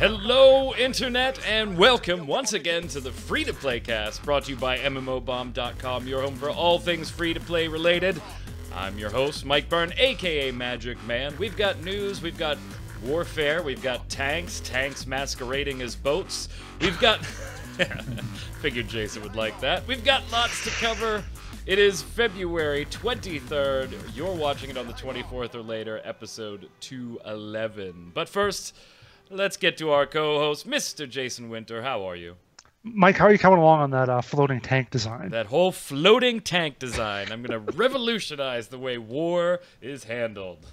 Hello, Internet, and welcome once again to the Free-to-Play Cast, brought to you by MMOBomb.com, your home for all things free-to-play related. I'm your host, Mike Byrne, aka Magic Man. We've got news, we've got warfare, we've got tanks masquerading as boats. We've got... Figured Jason would like that. We've got lots to cover. It is February 23rd. You're watching it on the 24th or later, episode 211. But first... let's get to our co-host, Mr. Jason Winter. How are you? Mike, how are you coming along on that floating tank design? That whole floating tank design. I'm going to revolutionize the way war is handled.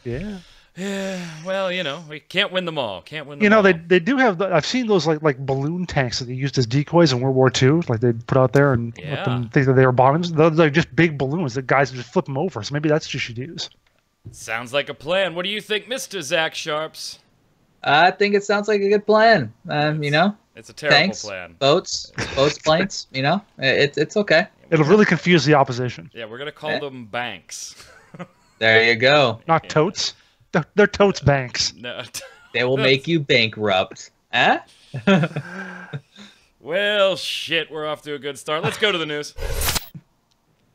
Yeah. Yeah, well, you know, we can't win them all. They do have, I've seen those like balloon tanks that they used as decoys in World War II, like they put out there and let them think that they were bombs. They're like just big balloons that guys just flip them over. So maybe that's what you should use. Sounds like a plan. What do you think, Mr. Zach Sharps? I think it sounds like a good plan. You know, it's a terrible tanks, plan. Boats, planes. You know, it's okay. It'll really confuse the opposition. Yeah, we're gonna call them banks. There you go. Not totes. They're totes banks. No. They will make you bankrupt. Huh? Well, shit, we're off to a good start. Let's go to the news.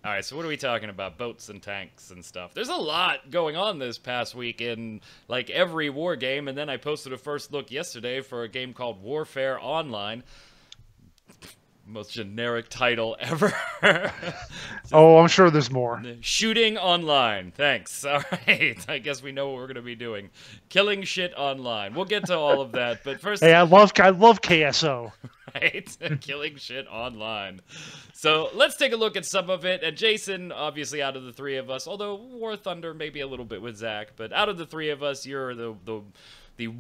All right, so what are we talking about? Boats and tanks and stuff. There's a lot going on this past week in, like, every war game, and then I posted a first look yesterday for a game called Warfare Online. Most generic title ever. Oh, I'm sure there's more. Shooting online. Thanks. All right, I guess we know what we're going to be doing. Killing shit online. We'll get to all of that, but first... Hey, I love KSO. Right? Killing shit online. So let's take a look at some of it. And Jason, obviously out of the three of us, although War Thunder maybe a little bit with Zach, but out of the three of us, you're the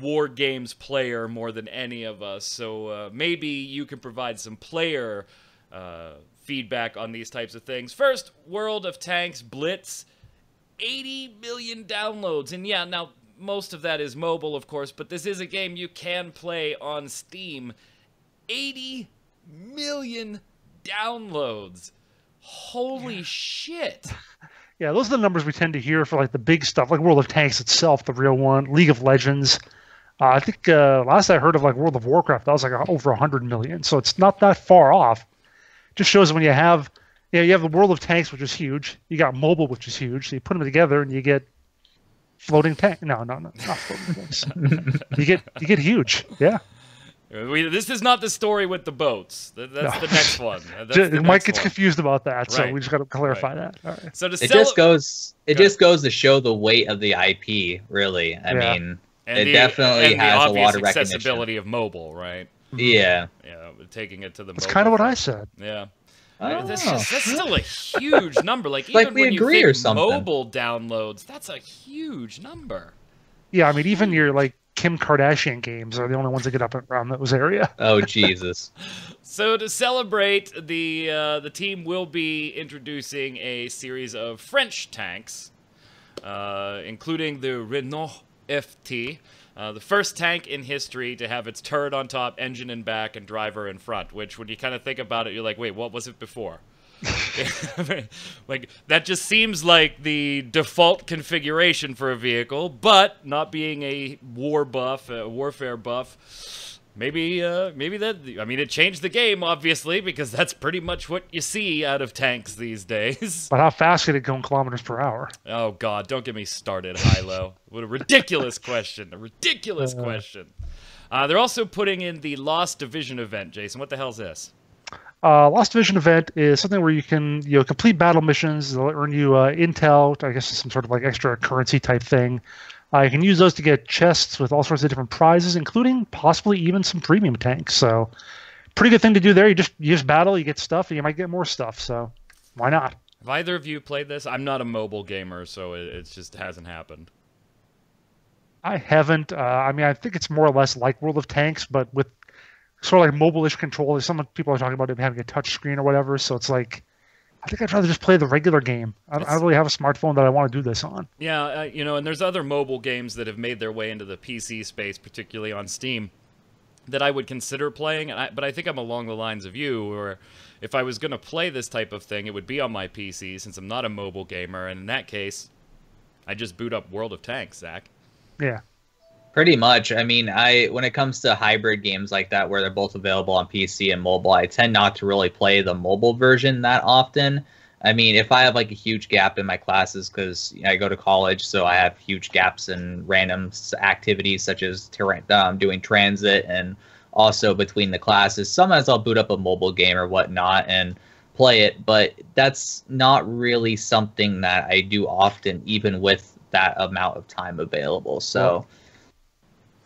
War Games player more than any of us. So maybe you can provide some player feedback on these types of things. First, World of Tanks Blitz, 80 million downloads. And yeah, now most of that is mobile, of course, but this is a game you can play on Steam. 80 million downloads. Holy shit. Yeah, those are the numbers we tend to hear for like the big stuff, like World of Tanks itself, the real one, League of Legends. I think last I heard of like World of Warcraft, that was like over 100 million. So it's not that far off. Just shows when you have the World of Tanks, which is huge. You got mobile, which is huge. So you put them together and you get floating tank. No, not floating tanks. you get huge. Yeah. This is not the story with the boats. That's the next one. Mike gets confused about that, so we just got to clarify that. All right. So it just goes to show the weight of the IP. Really, I mean, it definitely has a lot of recognition. Accessibility of mobile, right? Yeah. Yeah, taking it to the. That's kind of what I said. Yeah. Oh. That's still a huge number. Like even like we when agree you or think something. mobile downloads, that's a huge number. Yeah, I mean, even your like Kim Kardashian games are the only ones that get up around those area. Oh Jesus! So to celebrate, the team will be introducing a series of French tanks, including the Renault FT, the first tank in history to have its turret on top, engine in back, and driver in front. Which, when you kind of think about it, you're like, wait, what was it before? Like that just seems like the default configuration for a vehicle, but not being a warfare buff, maybe that, I mean, it changed the game obviously, because that's pretty much what you see out of tanks these days. But how fast could it go in kilometers per hour? Oh God, don't get me started, Hilo. What a ridiculous question! A ridiculous question. They're also putting in the Lost Division event, Jason. What the hell is this? Lost Division event is something where you can complete battle missions. They'll earn you intel. I guess it's some sort of like extra currency type thing. You can use those to get chests with all sorts of different prizes, including possibly even some premium tanks. So, pretty good thing to do there. You just battle, you get stuff, and you might get more stuff. So, why not? Have either of you played this? I'm not a mobile gamer, so it just hasn't happened. I haven't. I mean, I think it's more or less like World of Tanks, but with sort of like mobile-ish control. Some people are talking about it having a touch screen or whatever, so it's like, I think I'd rather just play the regular game. I don't really have a smartphone that I want to do this on. Yeah, and there's other mobile games that have made their way into the PC space, particularly on Steam, that I would consider playing, but I think I'm along the lines of you, where if I was going to play this type of thing, it would be on my PC, since I'm not a mobile gamer, and in that case, I just boot up World of Tanks, Zach. Yeah. Pretty much. I mean, when it comes to hybrid games like that where they're both available on PC and mobile, I tend not to really play the mobile version that often. I mean, if I have like a huge gap in my classes because I go to college, so I have huge gaps in random activities such as doing transit and also between the classes. Sometimes I'll boot up a mobile game or whatnot and play it, but that's not really something that I do often, even with that amount of time available. So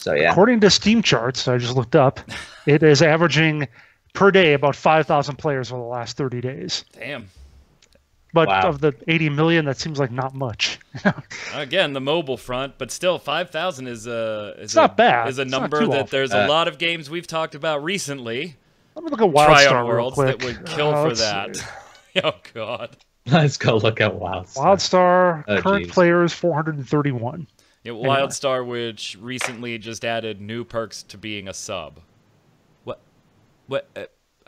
yeah. According to Steam charts, I just looked up, it is averaging per day about 5,000 players over the last 30 days. Damn. But of the 80 million, that seems like not much. Again, the mobile front, but still 5,000 is not bad. Is a number that there's a lot of games we've talked about recently. Let me look at WildStar Worlds real quick. that would kill for that. Oh god. Let's go look at WildStar. WildStar current players 431. Yeah, WildStar, which recently just added new perks to being a sub. What?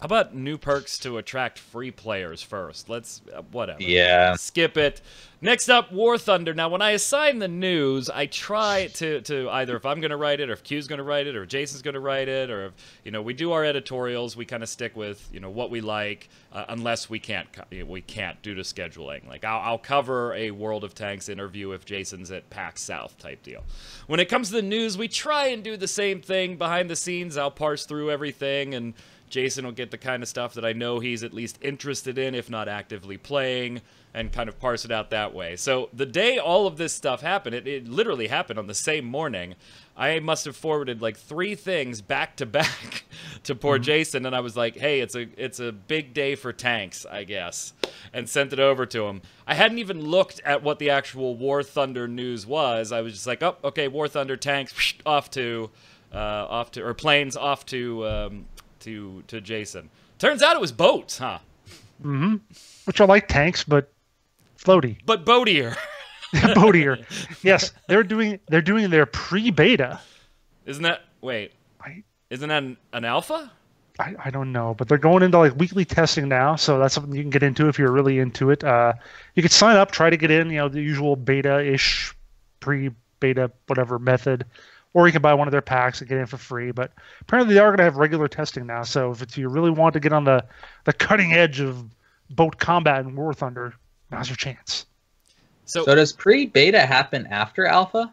How about new perks to attract free players first? Let's whatever. Yeah. Skip it. Next up, War Thunder. Now, when I assign the news, I try to either if I'm going to write it, or if Q's going to write it, or if Jason's going to write it, or if we do our editorials, we kind of stick with what we like, unless we can't due to scheduling. Like I'll cover a World of Tanks interview if Jason's at PAX South type deal. When it comes to the news, we try and do the same thing behind the scenes. I'll parse through everything and Jason will get the kind of stuff that I know he's at least interested in, if not actively playing, and kind of parse it out that way. So the day all of this stuff happened, it literally happened on the same morning. I must have forwarded like 3 things back to back to poor Jason, and I was like, hey, it's a big day for tanks, I guess, and sent it over to him. I hadn't even looked at what the actual War Thunder news was. I was just like, oh, okay, War Thunder tanks off to planes off to Jason. Turns out it was boats, huh? Mm-hmm. Which are like tanks, but floaty. But boatier. Boatier. Yes, they're doing their pre-beta. Isn't that isn't that an alpha? I don't know, but they're going into like weekly testing now, so that's something you can get into if you're really into it. You could sign up, try to get in, the usual beta-ish, pre-beta, whatever method. Or you can buy one of their packs and get in for free. But apparently they are going to have regular testing now. So if you really want to get on the cutting edge of boat combat in War Thunder, now's your chance. So does pre-beta happen after alpha?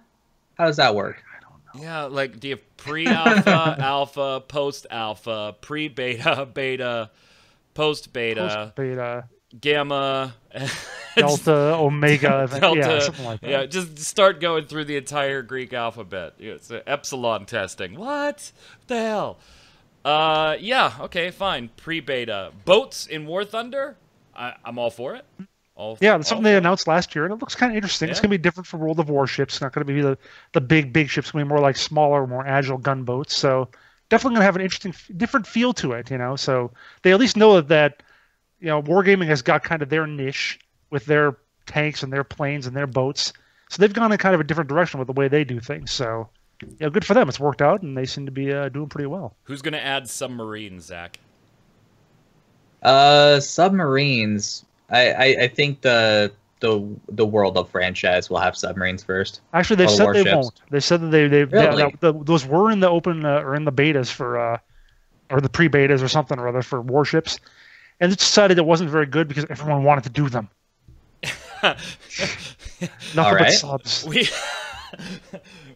How does that work? I don't know. Yeah, like do you have pre-alpha, alpha, post-alpha, pre-beta, beta, post-beta, gamma, delta, omega, delta, yeah, something like that. Yeah, just start going through the entire Greek alphabet. It's epsilon testing. What the hell? Yeah, okay, fine. Pre-beta. Boats in War Thunder? I'm all for it. That's something they announced last year, and it looks kind of interesting. Yeah. It's going to be different from World of Warships. It's not going to be the big ships. It's going to be more like smaller, more agile gunboats. So definitely going to have an interesting, different feel to it, So they at least know that wargaming has got kind of their niche with their tanks and their planes and their boats. So they've gone in kind of a different direction with the way they do things. So, good for them. It's worked out, and they seem to be doing pretty well. Who's going to add submarines, Zach? Submarines. I think the World of franchise will have submarines first. Actually, they said they won't. They said that those were in the open or in the betas for or the pre-betas or something or other for warships, and they decided it wasn't very good because everyone wanted to do them. Nothing but subs.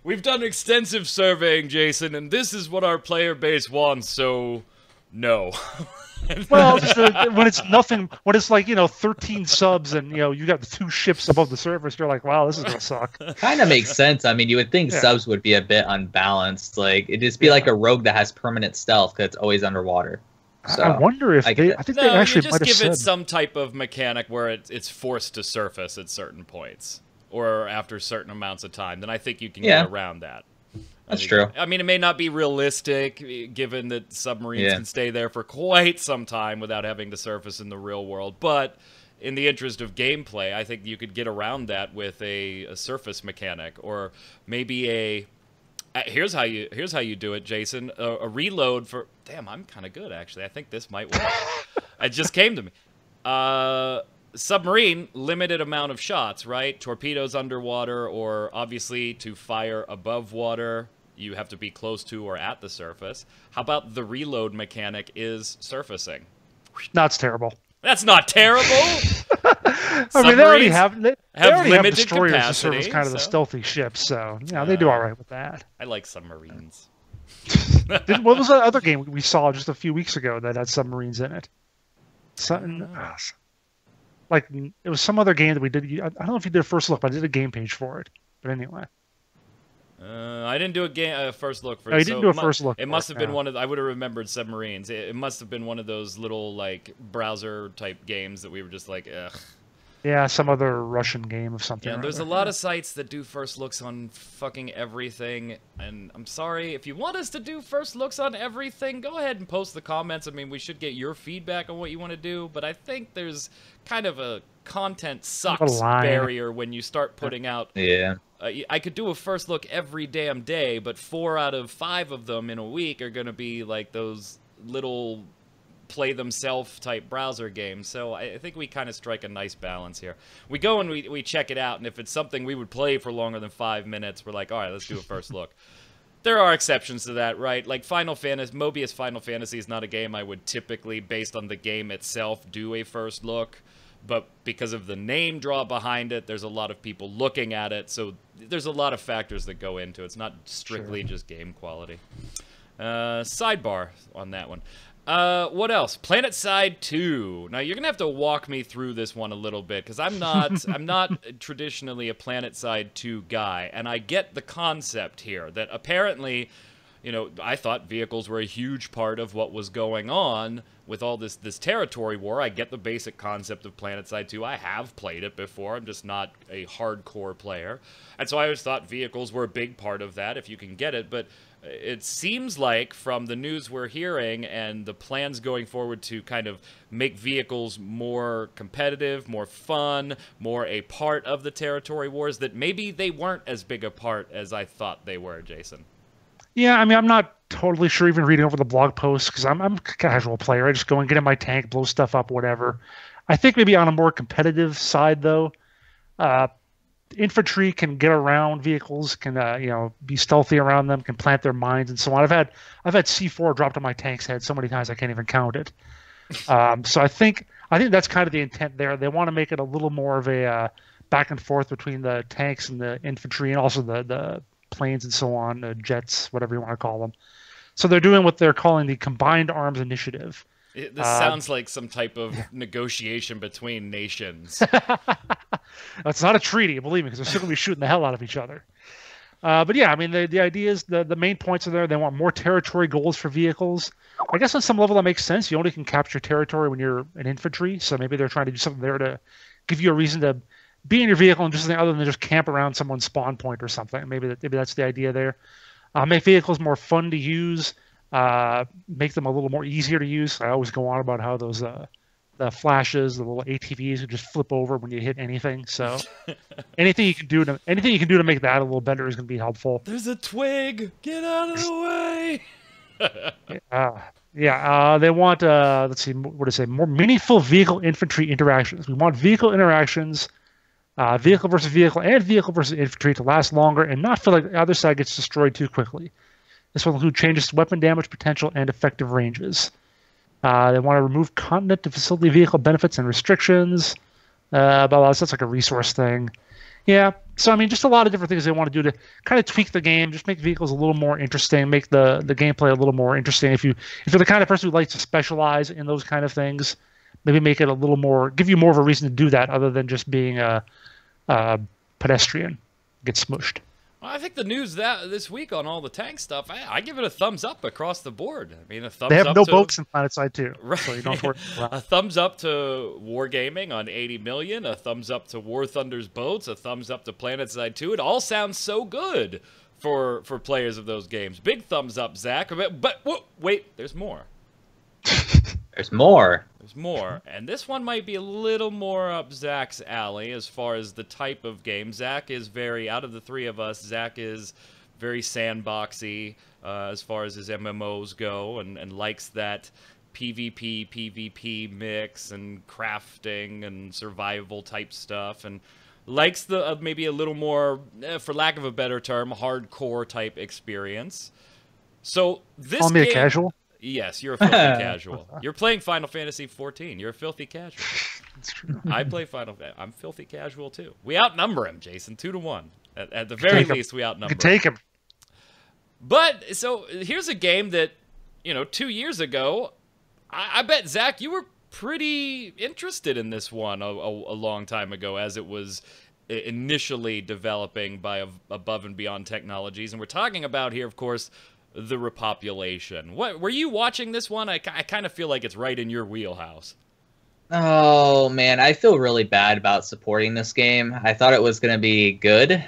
We've done extensive surveying, Jason, and this is what our player base wants. So, no. Well, when it's nothing, when it's like 13 subs and you got the 2 ships above the surface, you're like, wow, this is gonna suck. Kind of makes sense. I mean, you would think subs would be a bit unbalanced. Like it'd just be like a rogue that has permanent stealth because it's always underwater. So, I wonder if I think they actually just might have give said it some type of mechanic where it's forced to surface at certain points or after certain amounts of time. Then I think you can get around that. That's true. I mean, it may not be realistic, given that submarines can stay there for quite some time without having to surface in the real world. But in the interest of gameplay, I think you could get around that with a surface mechanic, or maybe here's how you do it, Jason. A reload for. Damn, I'm kind of good actually. I think this might work. It just came to me. Submarine, limited amount of shots, right? Torpedoes underwater, or obviously to fire above water. you have to be close to or at the surface. How about the reload mechanic is surfacing? That's terrible. That's not terrible. I mean, they already have limited destroyers capacity, to serve as kind of the so- stealthy ships, so yeah, they do all right with that. I like submarines. What was that other game we saw just a few weeks ago that had submarines in it? Something like it was some other game that we did. I don't know if you did a first look, but I did a game page for it. But anyway, I didn't do a first look for it. No, you didn't do a first look It for must it, have been yeah. one of I would have remembered submarines. It must have been one of those little like browser type games that we were just like, ugh. yeah, some other Russian game of something. Yeah, or there's a other. lot of sites that do first looks on fucking everything, and I'm sorry, if you want us to do first looks on everything, go ahead and post the comments. I mean, we should get your feedback on what you want to do, but I think there's kind of a content sucks line. barrier when you start putting out... Yeah. I could do a first look every damn day, but 4 out of 5 of them in a week are going to be like those little play themselves type browser games. So I think we kind of strike a nice balance here. We go and we check it out, and if it's something we would play for longer than 5 minutes, we're like, all right, let's do a first look. There are exceptions to that, right? Like Mobius Final Fantasy is not a game I would typically, based on the game itself, do a first look. But because of the name draw behind it, there's a lot of people looking at it, so there's a lot of factors that go into it. It's not strictly just game quality. Sidebar on that one. What else? PlanetSide 2. Now you're gonna have to walk me through this one a little bit because I'm not traditionally a PlanetSide 2 guy, and I get the concept here that apparently, you know, I thought vehicles were a huge part of what was going on with all this territory war. I get the basic concept of PlanetSide 2. I have played it before. I'm just not a hardcore player, and so I always thought vehicles were a big part of that if you can get it, but it seems like from the news we're hearing and the plans going forward to kind of make vehicles more competitive, more fun, more a part of the territory wars, that maybe they weren't as big a part as I thought they were, Jason. Yeah, I mean, I'm not totally sure even reading over the blog posts because I'm a casual player. I just go and get in my tank, blow stuff up, whatever. I think maybe on a more competitive side, though, infantry can get around vehicles, can be stealthy around them, can plant their mines and so on. I've had C4 dropped on my tank's head so many times I can't even count it. So I think that's kind of the intent there. They want to make it a little more of a back and forth between the tanks and the infantry, and also the planes and so on, the jets, whatever you want to call them. So they're doing what they're calling the Combined Arms Initiative. This sounds like some type of negotiation between nations. It's not a treaty, believe me, because they're still going to be shooting the hell out of each other. But yeah, I mean, the idea is the main points are there. They want more territory goals for vehicles. I guess on some level that makes sense. You only can capture territory when you're an infantry, so maybe they're trying to do something there to give you a reason to be in your vehicle and just something other than just camp around someone's spawn point or something. Maybe that's the idea there. Make vehicles more fun to use. Make them a little more easier to use. I always go on about how those the flashes, the little ATVs, would just flip over when you hit anything. So anything you can do to make that a little better is going to be helpful. There's a twig. Get out of the way. They want let's see, what to say, more meaningful vehicle infantry interactions. We want vehicle interactions, vehicle versus vehicle and vehicle versus infantry to last longer and not feel like the other side gets destroyed too quickly. This will include changes to weapon damage potential and effective ranges. They want to remove continent to facility vehicle benefits and restrictions. Blah, blah, so that's like a resource thing. Yeah, so I mean, just a lot of different things they want to do to kind of tweak the game, just make vehicles a little more interesting, make the gameplay a little more interesting. If you're the kind of person who likes to specialize in those kind of things, maybe make it a little more, give you more of a reason to do that other than just being a pedestrian, get smushed. Well, I think the news this week on all the tank stuff, I give it a thumbs up across the board. I mean, a thumbs up. They have no boats in PlanetSide 2, right. So you don't worry. A thumbs up to Wargaming on 80 million, a thumbs up to War Thunder's boats, a thumbs up to PlanetSide 2. It all sounds so good for players of those games. Big thumbs up, Zach. But wait, there's more. There's more. There's more. And this one might be a little more up Zach's alley as far as the type of game. Zach is out of the three of us, Zach is very sandboxy as far as his MMOs go and likes that PvP mix and crafting and survival type stuff. And likes the maybe a little more, for lack of a better term, hardcore type experience. So this Call me game, a casual. yes, you're a filthy casual. You're playing Final Fantasy 14. You're a filthy casual. That's true. I play I'm filthy casual too. We outnumber him, Jason, 2-1. At the very least, we outnumber. You can take him. But so here's a game that, 2 years ago, I bet Zach, you were pretty interested in this one a long time ago, as it was initially developing by Above and Beyond Technologies, and we're talking about here, of course, the Repopulation. What were you watching this one? I kind of feel like it's right in your wheelhouse. Oh man, I feel really bad about supporting this game. I thought it was going to be good.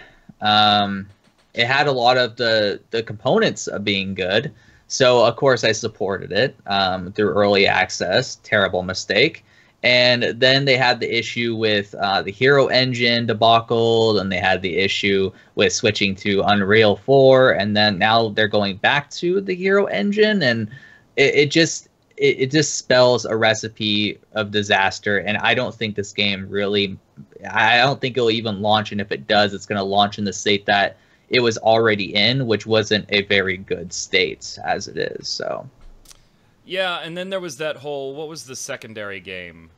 It had a lot of the components of being good. So, of course, I supported it through early access. Terrible mistake. And then they had the issue with the Hero Engine debacle, and they had the issue with switching to Unreal 4, and then now they're going back to the Hero Engine, and it just spells a recipe of disaster. And I don't think this game really, I don't think it'll even launch, and if it does, it's going to launch in the state that it was already in, which wasn't a very good state as it is. So, yeah, and then there was that whole, what was the secondary game?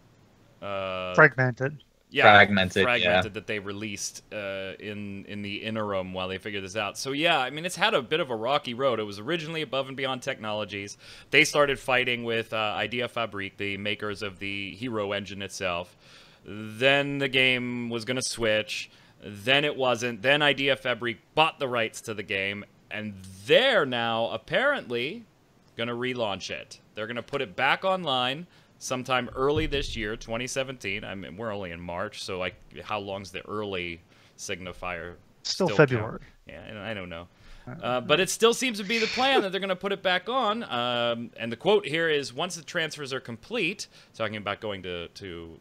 Fragmented. Yeah, Fragmented, that they released in the interim while they figured this out. So yeah, I mean, it's had a bit of a rocky road. It was originally Above and Beyond Technologies. They started fighting with Idea Fabrique, the makers of the Hero Engine itself. Then the game was going to switch. Then it wasn't. Then Idea Fabrique bought the rights to the game, and they're now apparently going to relaunch it. They're going to put it back online sometime early this year, 2017. I mean, we're only in March, so like, how long's the early signifier? Still February. Count? Yeah, I don't know. But it still seems to be the plan that they're going to put it back on. And the quote here is, once the transfers are complete, talking about going to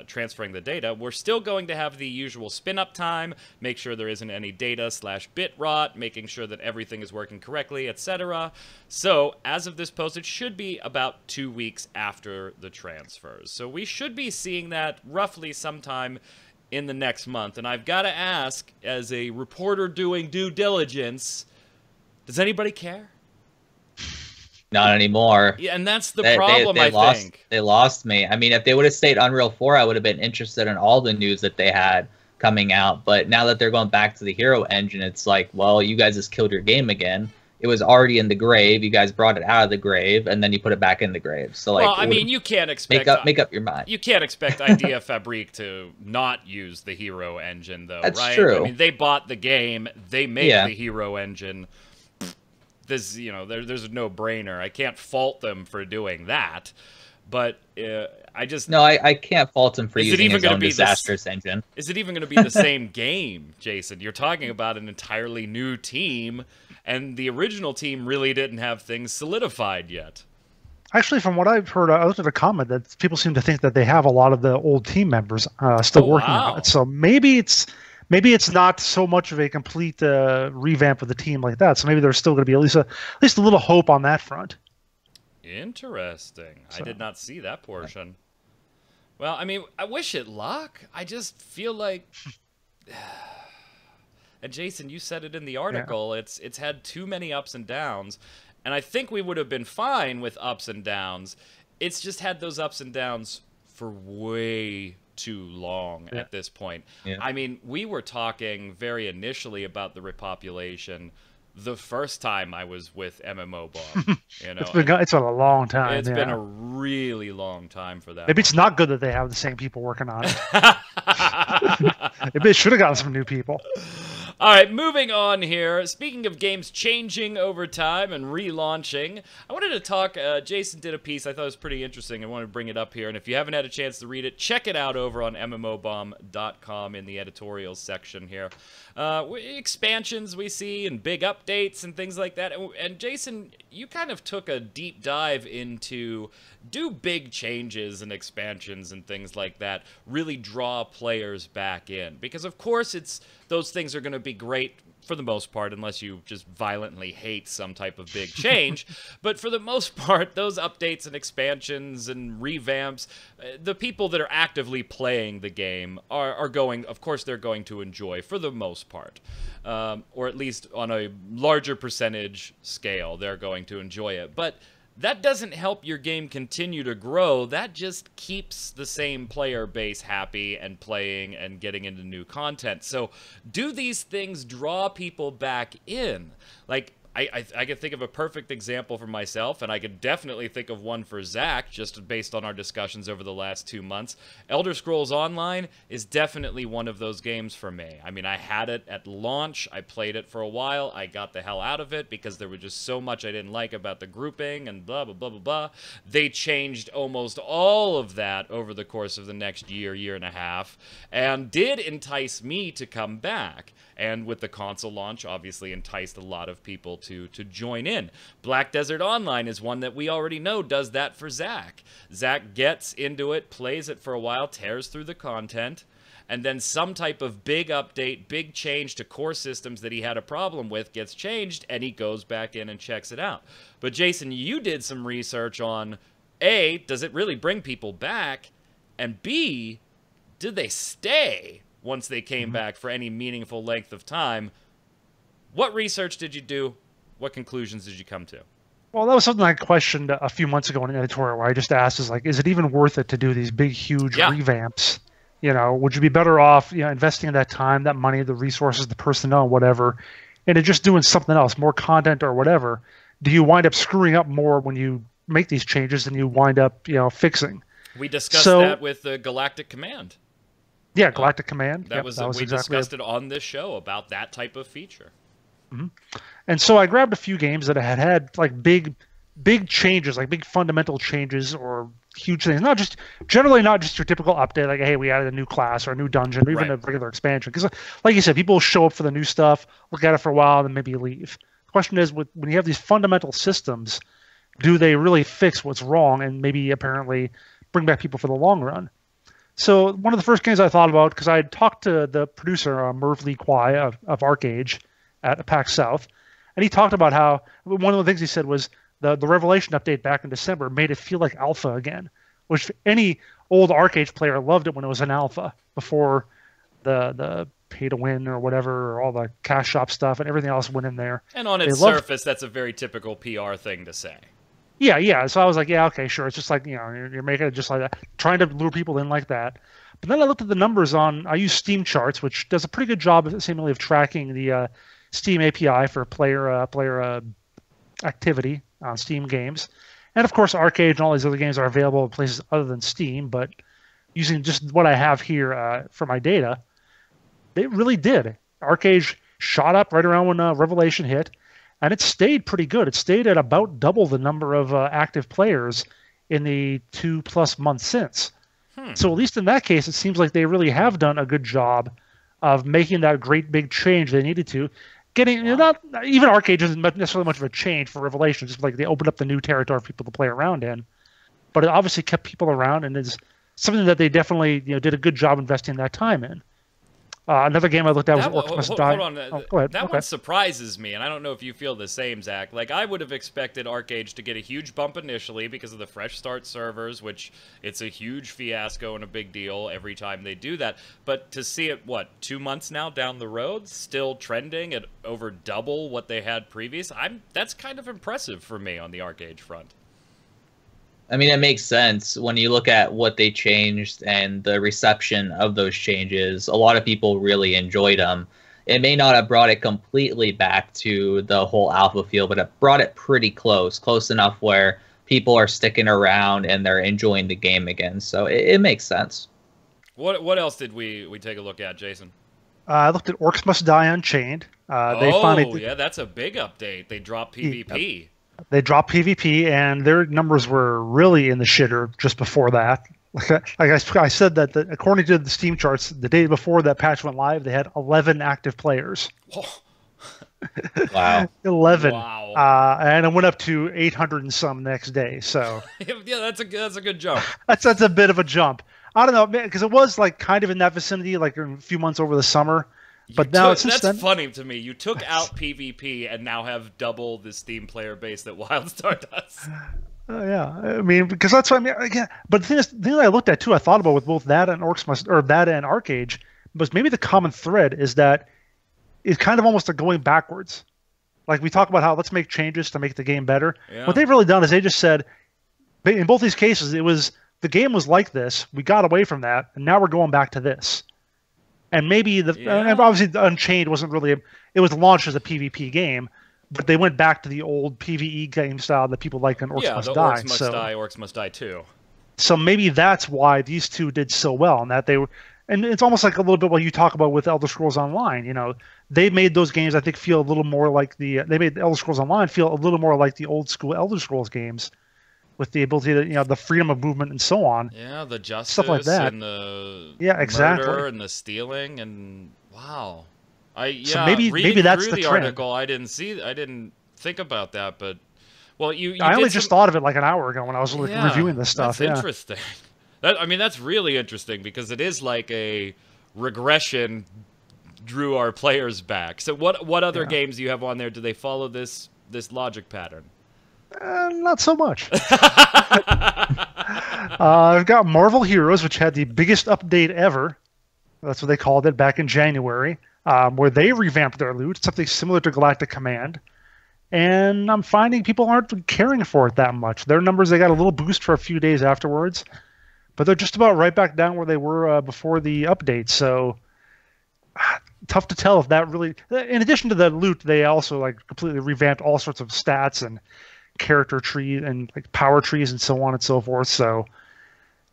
transferring the data, we're still going to have the usual spin-up time, make sure there isn't any data/bit rot, making sure that everything is working correctly, etc. So, as of this post, it should be about 2 weeks after the transfers. So we should be seeing that roughly sometime in the next month. And I've got to ask, as a reporter doing due diligence, does anybody care? Not anymore. Yeah, and that's the problem, I think. They lost me. I mean, if they would have stayed Unreal 4, I would have been interested in all the news that they had coming out. But now that they're going back to the Hero Engine, it's like, well, you guys just killed your game again. It was already in the grave. You guys brought it out of the grave, and then you put it back in the grave. So, like, well, I mean, you can't expect make up your mind. You can't expect Idea Fabrique to not use the Hero Engine, though, That's right? true. I mean, they bought the game. They made the Hero Engine. This, there's a no-brainer. I can't fault them for doing that, but I can't fault him for using his own disastrous engine. Is it even going to be the same game, Jason? You're talking about an entirely new team, and the original team really didn't have things solidified yet. Actually, from what I've heard, I looked at a comment that people seem to think that they have a lot of the old team members still working on it. So maybe it's not so much of a complete revamp of the team like that. So maybe there's still going to be at least a little hope on that front. Interesting. So. I did not see that portion. Well, I mean, I wish it luck. I just feel like, and Jason, you said it in the article. Yeah. It's had too many ups and downs, and I think we would have been fine with ups and downs. It's just had those ups and downs for way too long at this point. Yeah. I mean, we were talking very initially about the Repopulation the first time I was with MMO Bomb. It's been a long time. It's been a really long time for that. Maybe it's not good that they have the same people working on it. Maybe they should have gotten some new people. All right, moving on here. Speaking of games changing over time and relaunching, I wanted to talk, Jason did a piece I thought was pretty interesting. I wanted to bring it up here, and if you haven't had a chance to read it, check it out over on mmobomb.com in the editorials section here. Expansions we see and big updates and things like that. And Jason, you kind of took a deep dive into, do big changes and expansions and things like that really draw players back in? Because of course those things are going to be great for the most part, unless you just violently hate some type of big change. But for the most part, those updates and expansions and revamps, the people that are actively playing the game are going, of course, they're going to enjoy for the most part. Or at least on a larger percentage scale, they're going to enjoy it. But that doesn't help your game continue to grow. That just keeps the same player base happy and playing and getting into new content. So do these things draw people back in? Like, I could think of a perfect example for myself, and I could definitely think of one for Zach, just based on our discussions over the last 2 months. Elder Scrolls Online is definitely one of those games for me. I mean, I had it at launch. I played it for a while. I got the hell out of it because there was just so much I didn't like about the grouping and blah, blah, blah, blah, blah. They changed almost all of that over the course of the next year, year and a half, and did entice me to come back. And with the console launch, obviously enticed a lot of people to join in. Black Desert Online is one that we already know does that for Zach. Zach gets into it, plays it for a while, tears through the content, and then some type of big update, big change to core systems that he had a problem with gets changed, and he goes back in and checks it out. But Jason, you did some research on, A, does it really bring people back? And B, do they stay once they came back for any meaningful length of time? What research did you do? What conclusions did you come to? Well, that was something I questioned a few months ago in an editorial where I just asked, is it even worth it to do these big, huge revamps? You know, would you be better off, investing in that time, that money, the resources, the personnel, whatever, into just doing something else, more content or whatever? Do you wind up screwing up more when you make these changes than you wind up, fixing? We discussed that with the Galactic Command. Yeah, Galactic Command. We exactly discussed it on this show about that type of feature. Mm-hmm. And so I grabbed a few games that had like big changes, like big fundamental changes or huge things. Generally not just your typical update, like, hey, we added a new class or a new dungeon or even a regular expansion. Because like you said, people show up for the new stuff, look at it for a while, and then maybe leave. The question is, when you have these fundamental systems, do they really fix what's wrong and maybe apparently bring back people for the long run? So one of the first games I thought about, because I had talked to the producer, Merv Lee Kwai of ArcAge at PAX South, and he talked about how one of the things he said was the Revelation update back in December made it feel like alpha again, which any old ArcAge player loved it when it was an alpha before the pay to win or whatever, or all the cash shop stuff and everything else went in there. And on its surface, that's a very typical PR thing to say. Yeah. So I was like, yeah, okay, sure. It's just like, you're making it just like that, trying to lure people in like that. But then I looked at the numbers I use Steam Charts, which does a pretty good job, seemingly, of tracking the Steam API for player activity on Steam games. And of course, ArcAge and all these other games are available in places other than Steam. But using just what I have here for my data, they really did. ArcAge shot up right around when Revelation hit. And it stayed pretty good. It stayed at about double the number of active players in the 2+ months since. So at least in that case, it seems like they really have done a good job of making that great big change they needed to. Getting not even ArcAge isn't necessarily much of a change for Revelation. Just like they opened up the new territory for people to play around in, but it obviously kept people around and is something that they definitely did a good job investing that time in. Another game I looked at was Orcs Must Die. Hold on. Go ahead. That one surprises me, and I don't know if you feel the same, Zach. Like, I would have expected ArcAge to get a huge bump initially because of the fresh start servers, which it's a huge fiasco and a big deal every time they do that. But to see it, 2 months now down the road, still trending at over double what they had previous, that's kind of impressive for me on the ArcAge front. I mean, it makes sense when you look at what they changed and the reception of those changes. A lot of people really enjoyed them. It may not have brought it completely back to the whole alpha feel, but it brought it pretty close enough where people are sticking around and they're enjoying the game again. So it makes sense. What else did we take a look at, Jason? I looked at Orcs Must Die Unchained. That's a big update. They dropped PvP. They dropped PvP, and their numbers were really in the shitter just before that. Like I said, that according to the Steam charts, the day before that patch went live, they had 11 active players. Wow. 11. Wow. And it went up to 800 and some the next day. So yeah, that's a good jump. That's a bit of a jump. I don't know, because it was like kind of in that vicinity, like a few months over the summer. But now since that's then, funny to me. You took out PvP and now have double the Steam player base that WildStar does. yeah, I mean, because that's what I mean. Again, but the thing that I looked at too, I thought about with both that and that and Arcade, was maybe the common thread is that it's kind of almost a going backwards. Like we talk about how let's make changes to make the game better. Yeah. What they've really done is they just said, in both these cases, it was the game was like this. We got away from that, and now we're going back to this. And maybe and obviously Unchained wasn't really it was launched as a PvP game, but they went back to the old PvE game style that people like in Orcs Must Die. Orcs Must Die, Orcs Must Die 2. So maybe that's why these two did so well, and that they were. And it's almost like a little bit what you talk about with Elder Scrolls Online. You know, they made those games I think feel a little more like they made Elder Scrolls Online feel a little more like the old school Elder Scrolls games, with the ability to the freedom of movement and so on. Yeah, the justice stuff like that. And the exactly. murder and the stealing and wow. So maybe that's through the the trend. article. I didn't think about that, but well, you I only just thought of it like an hour ago when I was reviewing this stuff. That's interesting. That's really interesting because it is like a regression drew our players back. So what other games do you have on there? Do they follow this logic pattern? Not so much. I've got Marvel Heroes, which had the biggest update ever. That's what they called it back in January, where they revamped their loot, something similar to Galactic Command. And I'm finding people aren't caring for it that much. Their numbers, they got a little boost for a few days afterwards, but they're just about right back down where they were before the update. So tough to tell if that really. In addition to the loot, they also completely revamped all sorts of stats and character trees and power trees and so on and so forth. So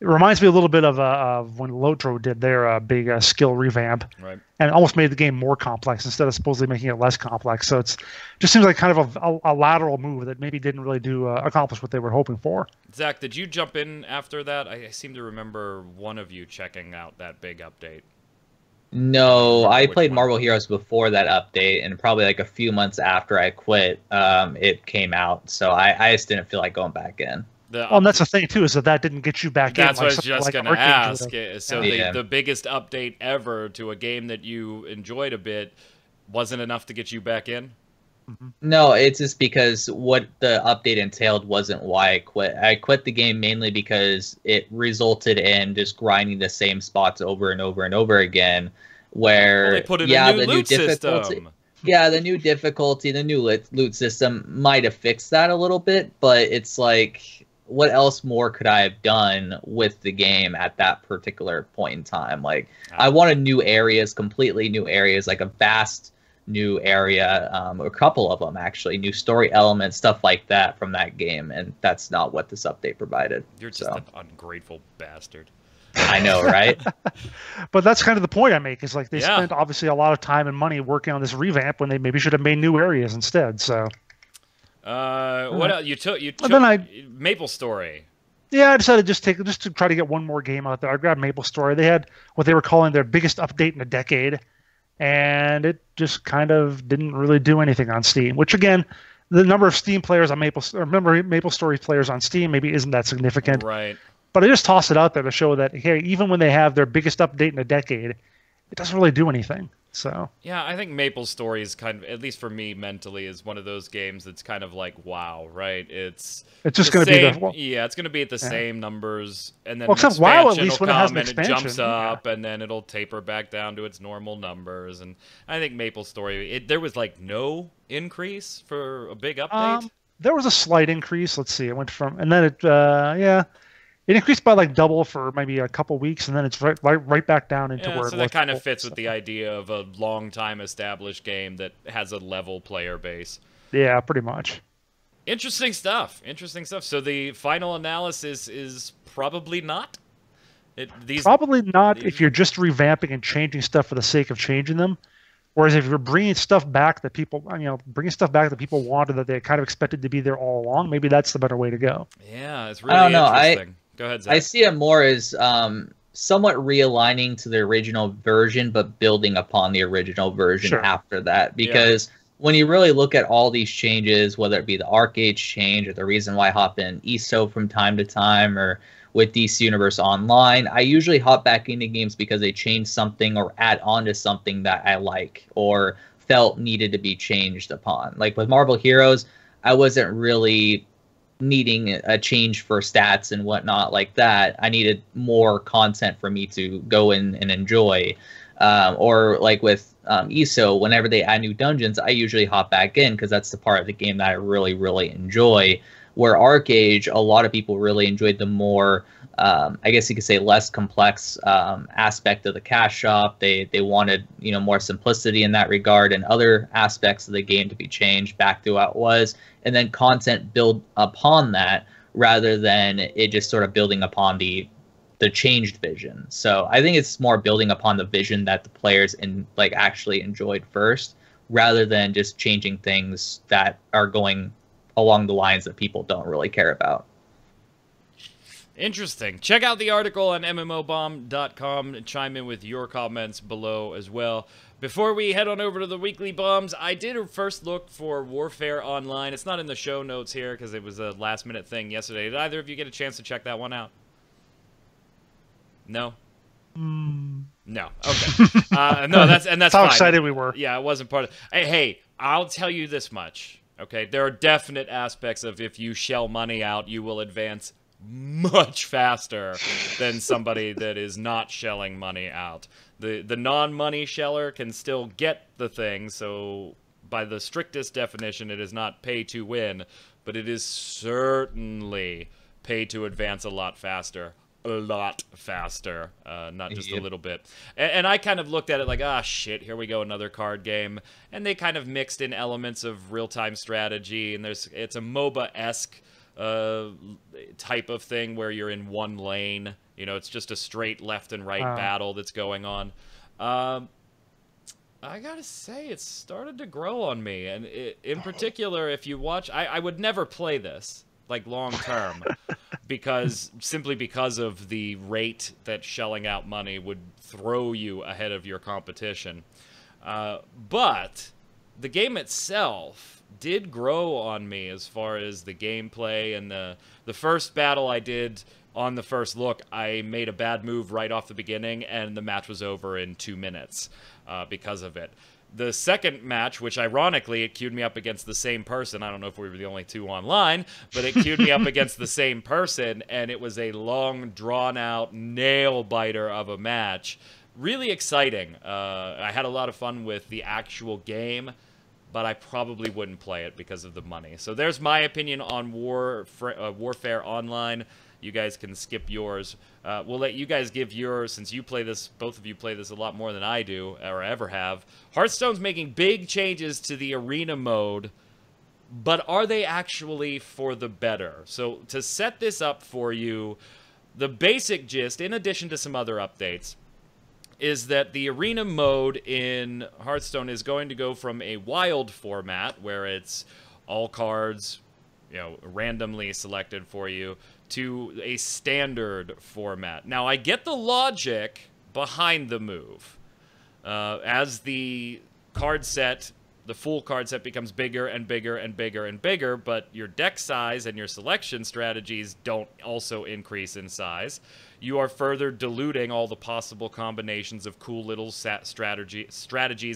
it reminds me a little bit of when Lotro did their big skill revamp, right? And almost made the game more complex instead of supposedly making it less complex. So it just seems like kind of a lateral move that maybe didn't really accomplish what they were hoping for. Zach, did you jump in after that? I seem to remember one of you checking out that big update. No, I played Marvel Heroes before that update, and probably a few months after I quit, it came out. So I just didn't feel like going back in. And that's the thing too, is that didn't get you back in. That's what I was just going to ask. So yeah. the biggest update ever to a game that you enjoyed a bit wasn't enough to get you back in? Mm-hmm. No, it's just because what the update entailed wasn't why I quit. I quit the game mainly because it resulted in just grinding the same spots over and over and over again. Where they put in a new loot system. Yeah, the new difficulty, the new loot system might have fixed that a little bit, but it's like, what else more could I have done with the game at that particular point in time? I wanted new areas, completely new areas, like a vast new area, a couple of them actually, new story elements, stuff like that from that game, and that's not what this update provided. You're just an ungrateful bastard. I know, right? But that's kind of the point I make, is they spent obviously a lot of time and money working on this revamp when they maybe should have made new areas instead. So what else? You took Maple Story. Yeah, I decided just to try to get one more game out there. I grabbed Maple Story. They had what they were calling their biggest update in a decade, and it just kind of didn't really do anything on Steam. Which again, the number of Steam players on Maple Story players on Steam maybe isn't that significant. Right. But I just tossed it out there to show that, hey, even when they have their biggest update in a decade, it doesn't really do anything. So yeah, I think Maple Story is kind of, at least for me mentally, is one of those games that's kind of like, wow, right? It's just going to be it's going to be at the same numbers, and then except WoW, at least when it has an expansion, it jumps up, and then it'll taper back down to its normal numbers. And I think Maple Story, there was no increase for a big update. There was a slight increase. Let's see, it went from, and then it it increased by double for maybe a couple weeks, and then it's right back down into where it was. So that kind of fits with the idea of a long-time established game that has a level player base. Yeah, pretty much. Interesting stuff. So the final analysis is probably not? Probably not if you're just revamping and changing stuff for the sake of changing them. Whereas if you're bringing stuff back that people, wanted, that they kind of expected to be there all along, maybe that's the better way to go. Yeah, it's really interesting. Go ahead, Zach. I see it more as somewhat realigning to the original version, but building upon the original version after that. Because when you really look at all these changes, whether it be the Arcade change or the reason why I hop in ESO from time to time, or with DC Universe Online, I usually hop back into games because they change something or add on to something that I like or felt needed to be changed upon. Like with Marvel Heroes, I wasn't really needing a change for stats and whatnot like that. I needed more content for me to go in and enjoy. Or like with ESO, whenever they add new dungeons, I usually hop back in because that's the part of the game that I really, really enjoy. Where Arcade, a lot of people really enjoyed the more, I guess you could say, less complex aspect of the cash shop. They wanted, you know, more simplicity in that regard and other aspects of the game to be changed back to how it was, and then content build upon that rather than it just sort of building upon the changed vision. So I think it's more building upon the vision that the players actually enjoyed first, rather than just changing things that are going along the lines that people don't really care about. Interesting. Check out the article on mmobomb.com. Chime in with your comments below as well. Before we head on over to the weekly bombs, I did a first look for Warfare Online. It's not in the show notes here because it was a last-minute thing yesterday. Did either of you get a chance to check that one out? No? No. Okay. No, that's How fine. excited we were. Yeah, it wasn't part of... Hey, I'll tell you this much. Okay, there are definite aspects of if you shell money out, you will advance much faster than somebody that is not shelling money out. The non-money sheller can still get the thing, so by the strictest definition, it is not pay to win, but it is certainly pay to advance a lot faster. A lot faster, not just a little bit. And I kind of looked at it like, ah, shit, here we go, another card game. And they kind of mixed in elements of real-time strategy, and it's a MOBA-esque type of thing where you're in one lane. You know, it's just a straight left and right battle that's going on. I gotta say, it's started to grow on me. And in particular, if you watch, I would never play this, like, long-term. Simply because of the rate that shelling out money would throw you ahead of your competition. But the game itself did grow on me as far as the gameplay, and the first battle I did on the first look, I made a bad move right off the beginning, and the match was over in 2 minutes because of it. The second match, which ironically, it queued me up against the same person. I don't know if we were the only two online, but it queued me up against the same person, and it was a long, drawn-out, nail-biter of a match. Really exciting. I had a lot of fun with the actual game, but I probably wouldn't play it because of the money. So there's my opinion on Warfare Online. You guys can skip yours. We'll let you guys give yours, since you play this, both of you play this a lot more than I do, or ever have. Hearthstone's making big changes to the arena mode, but are they actually for the better? So to set this up for you, the basic gist, in addition to some other updates, is that the arena mode in Hearthstone is going to go from a wild format, where it's all cards, you know, randomly selected for you, to a standard format. Now, I get the logic behind the move. As the card set, the full card set becomes bigger and bigger and bigger and bigger, but your deck size and your selection strategies don't also increase in size. You are further diluting all the possible combinations of cool little strategies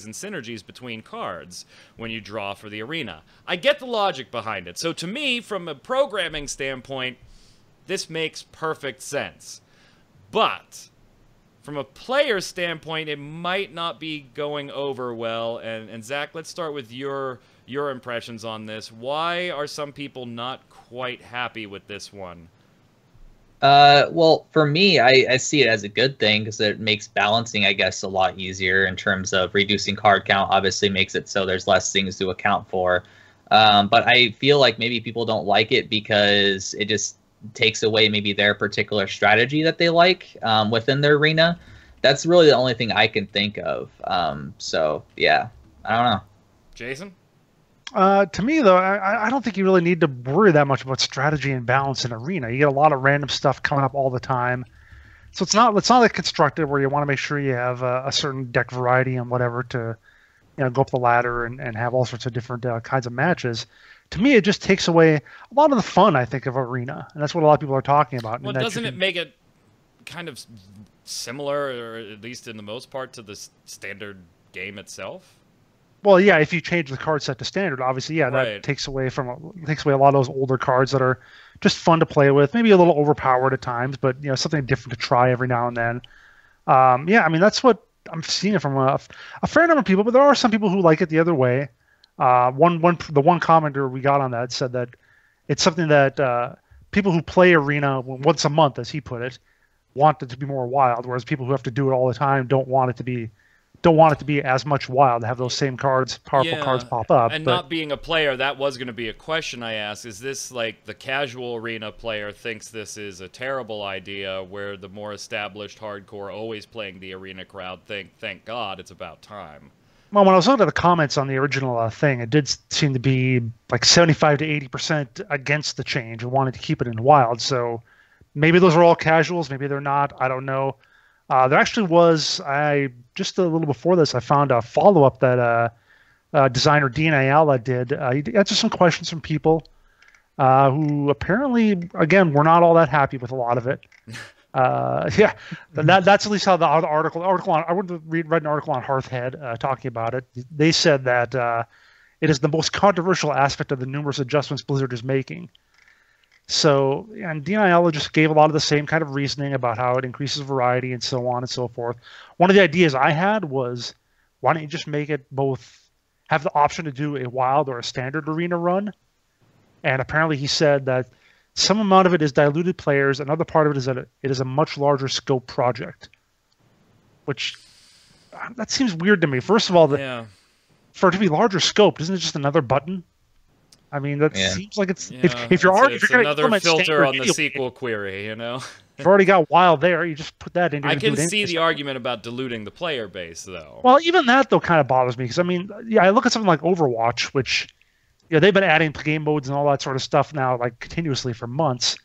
and synergies between cards when you draw for the arena. I get the logic behind it. So to me, from a programming standpoint, this makes perfect sense. But from a player standpoint, it might not be going over well. And Zach, let's start with your impressions on this. Why are some people not quite happy with this one? Well, for me, I see it as a good thing because it makes balancing, I guess, a lot easier in terms of reducing card count. Obviously makes it so there's less things to account for. But I feel like maybe people don't like it because it just takes away maybe their particular strategy that they like within their arena. That's really the only thing I can think of. So, yeah, I don't know. Jason? To me, though, I don't think you really need to worry that much about strategy and balance in arena. You get a lot of random stuff coming up all the time. So it's not like constructed where you want to make sure you have a certain deck variety and whatever to go up the ladder and have all sorts of different kinds of matches. to me, it just takes away a lot of the fun, I think, of Arena, and that's what a lot of people are talking about. Well, doesn't it make it kind of similar, or at least in the most part, to the standard game itself? Well, yeah, if you change the card set to standard, obviously, yeah, Right. that takes away a lot of those older cards that are just fun to play with, maybe a little overpowered at times, but something different to try every now and then. Yeah, I mean that's what I'm seeing from a fair number of people, but there are some people who like it the other way. The one commenter we got on that said that it's something that people who play Arena once a month, as he put it, want it to be more wild, whereas people who have to do it all the time don't want it to be as much wild, to have those same powerful cards pop up. And not being a player, that was going to be a question I asked. Is this like the casual Arena player thinks this is a terrible idea, where the more established hardcore, always playing the Arena crowd think, thank God, it's about time? Well, when I was looking at the comments on the original thing, it did seem to be like 75 to 80% against the change and wanted to keep it in wild. So maybe those are all casuals, maybe they're not. I don't know. There actually was, just a little before this, I found a follow-up that designer Dean Ayala did. He answered some questions from people who apparently, again, were not all that happy with a lot of it. Yeah, that's at least how the article on. I would read an article on Hearthhead talking about it. They said that it is the most controversial aspect of the numerous adjustments Blizzard is making. So, and Dean Ayala just gave a lot of the same kind of reasoning about how it increases variety and so on and so forth. One of the ideas I had was, why don't you just make it both, have the option to do a wild or a standard Arena run? And apparently he said that some amount of it is diluted players, another part of it is that it is a much larger scope project. Which, that seems weird to me. First of all, for it to be larger scope, isn't it just another button? I mean, that seems like it's if you're going to another filter on the SQL query, You've already got wild there. You just put that in. I can see the argument about diluting the player base, though. Well, even that though kind of bothers me, because I mean, I look at something like Overwatch, which they've been adding game modes and all that sort of stuff now, like continuously for months.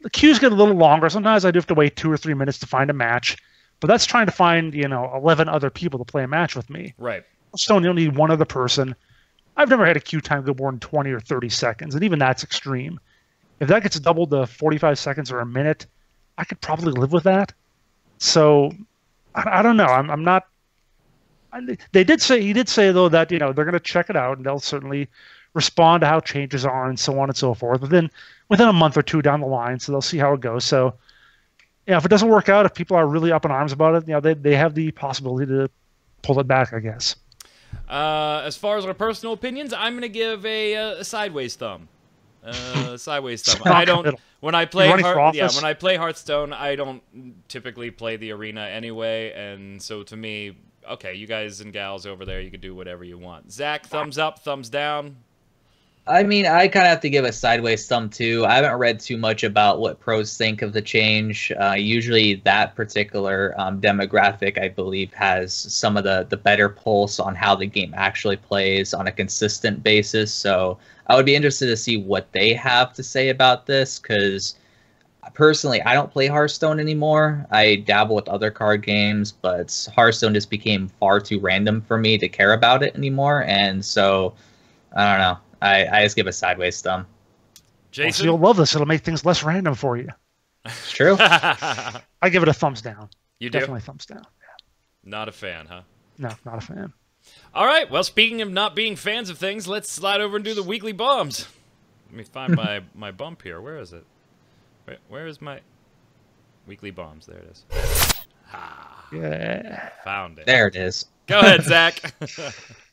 The queues get a little longer. Sometimes I do have to wait 2 or 3 minutes to find a match, but that's trying to find 11 other people to play a match with me. Right. Hearthstone, you only need one other person. I've never had a queue time go more than 20 or 30 seconds, and even that's extreme. If that gets doubled to 45 seconds or a minute, I could probably live with that. So, I don't know. I'm not. He did say though that they're going to check it out and they'll certainly respond to how changes are and so on and so forth. Within a month or two down the line, so they'll see how it goes. So, if it doesn't work out, if people are really up in arms about it, they have the possibility to pull it back, I guess. As far as our personal opinions, I'm gonna give a sideways thumb. Sideways thumb. I don't. When I play Hearthstone, I don't typically play the Arena anyway, and so to me, okay, you guys and gals over there, you can do whatever you want. Zach, thumbs up, thumbs down. I mean, I kind of have to give a sideways thumb too. I haven't read too much about what pros think of the change. Usually that particular demographic, I believe, has some of the better pulse on how the game actually plays on a consistent basis. So I would be interested to see what they have to say about this, because personally, I don't play Hearthstone anymore. I dabble with other card games, but Hearthstone just became far too random for me to care about it anymore. And so, I don't know. I just give a sideways thumb. Jason? So you'll love this. It'll make things less random for you. It's true. I give it a thumbs down. You do? Definitely thumbs down. Yeah. Not a fan, huh? No, not a fan. All right. Well, speaking of not being fans of things, let's slide over and do the weekly bombs. Let me find my bump here. Where is it? Where is my weekly bombs? There it is. Yeah. Found it. There it is. Go ahead, Zach.